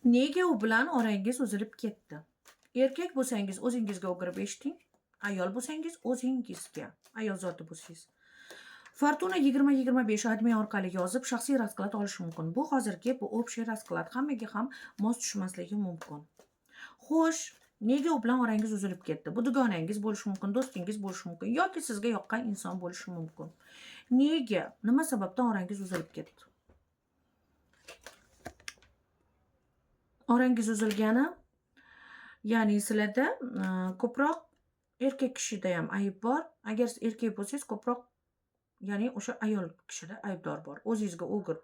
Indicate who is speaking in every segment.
Speaker 1: Nega u bilan orangiz uzilib ketdi? Erkak bo'lsangiz o'zingizga o'girib eshiting, ayol bo'lsangiz o'zingizga, ayol zoti bo'lsangiz. Fortuna 2025 admin orqali yozib shaxsiy rasklad olish mumkin. Bu hozirgi bu общий rasklad, hammaga ham mos tushmasligi mumkin. Xo'sh, nega u bilan orangiz uzilib ketdi? Bu dugonangiz bo'lishi mumkin, do'stingiz bo'lishi mumkin yoki sizga yoqqan inson bo'lishi mumkin. Nega? Nima sababdan orangiz uzilib ketdi? Orangiz uzilgani, ya'ni sizlarda ko'proq erkak kishida ham ayb bor. Agar siz erkak bo'lsangiz ko'proq, ya'ni o'sha ayol kishida aybdor bor. O'zingizga o'gir.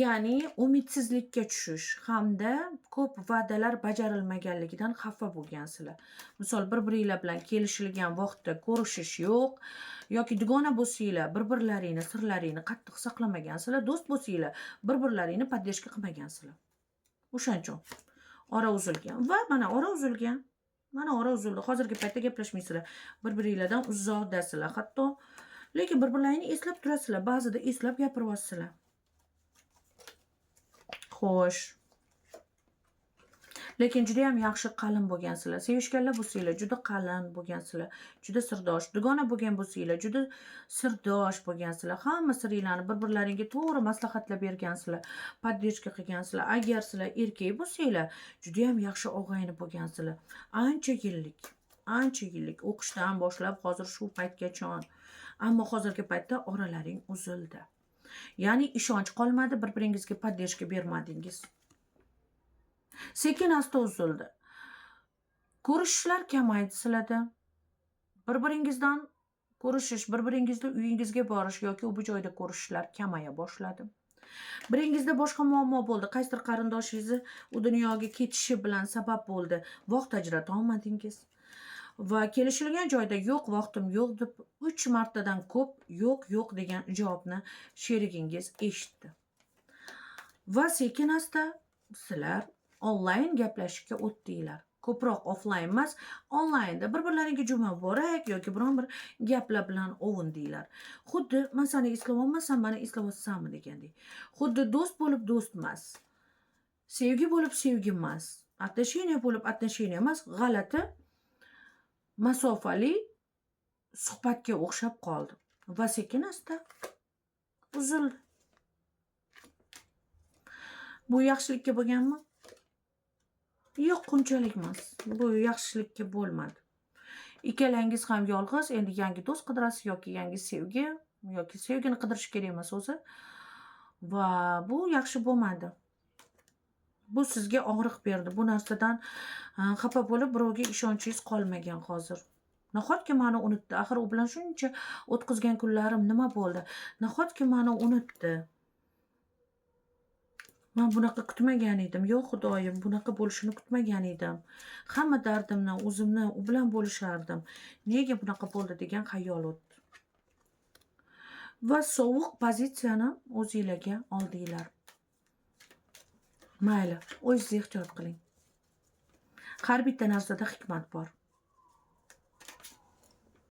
Speaker 1: Ya'ni umidsizlikka tushish hamda ko'p va'dalar bajarilmaganligidan xafa bo'lgansizlar. Misol, bir-biringlar bilan kelishilgan vaqtda ko'rishish yo'q yoki dugona bo'lsanglar, bir-birlaringni sirlaringni qattiq saqlamagansizlar, do'st bo'lsanglar, bir-birlaringni podдержка qilmagansizlar. O'shaning uchun ora uzilgan va mana ora uzilgan. Mana ora uzildi. Hozirgi paytda gaplashmaysizlar. Bir-biringlardan uzoqdasizlar. Hatto lekin bir-birlaringni eslab turasizlar. Ba'zida eslab gapiryapsizlar. Xo'sh. Lekin juda ham yaxshi qalin bo'lgansizlar. Sevishganlar bo'lsanglar, juda qalin bo'lgansizlar, juda sirdosh. Dugona bo'lgan bo'lsanglar, juda sirdosh bo'lgansizlar. Hamma siringlarni bir-birlaringga to'g'ri maslahatlar bergansizlar, podдержка qilgansizlar. Agar sizlar erkak bo'lsanglar, juda ham yaxshi og'ayni bo'lgansizlar. Ancha yillik o'qishdan boshlab hozir shu paytgacha. Ammo hozirgi paytda oralaring uzildi. Ya'ni ishonch qolmadi, bir-biringizga podдержка bermadingiz. Sekin asta uzildi. Ko'rishishlar kamaydi sizlarda. Bir-biringizdan ko'rishish, bir-biringizni uyingizga borish yoki u bu joyda ko'rishishlar kamaya boshladi. Biringizda boshqa muammo bo'ldi. Qaysidir qarindoshingizni u dunyoga ketishi bilan sabab bo'ldi. Vaqt ajrata olmadingiz. Va kelishilgan joyda yo'q, vaqtim yo'q deb 3 martadan ko'p yo'q degan javobni sherigingiz eshitdi. Va sekin asta sizlar onlayn gaplashishga o'tdinglar. Ko'proq offlayn emas, onlaynda bir-birlaringga juma muborak yoki biron bir gaplar bilan ovundinglar. Xuddi men seni eslamayman, sen meni eslayapsanmi degandek. Xuddi do'st bo'lib do'st emas. Sevgi bo'lib sevgi emas. Отношения bo'lib отношения emas, g'alati masofali suhbatga o'xshab qoldi va sekin asta uzildi. Bu yaxshilikka bo'lganmi? Yo'q, unchalik emas. Bu yaxshilikka bo'lmadi. Ikkalangiz ham yolg'iz, endi yangi do'st qidirasiz yoki yangi sevgi yoki sevgini qidirish kerak emas o'zi. Va bu yaxshi bo'lmadi. Bu sizga og'riq berdi. Bu narsadan xafa bo'lib birovga ishonchingiz qolmagan hozir. Nahotki meni unutdi? Axir u bilan shuncha o'tkazgan kunlarim nima bo'ldi? Nahotki meni unutdi? Men bunaqa kutmagan edim. Yo'q xudoyim, bunaqa bo'lishini kutmagan edim. Hamma dardimni o'zimni u bilan bo'lishardim. Nega bunaqa bo'ldi degan xayol o'tdi. Va sovuq pozitsiyani o'zingizlarga oldinglar. Mayli, o'zingiz ehtiyot qiling. Har bitta narsada hikmat bor.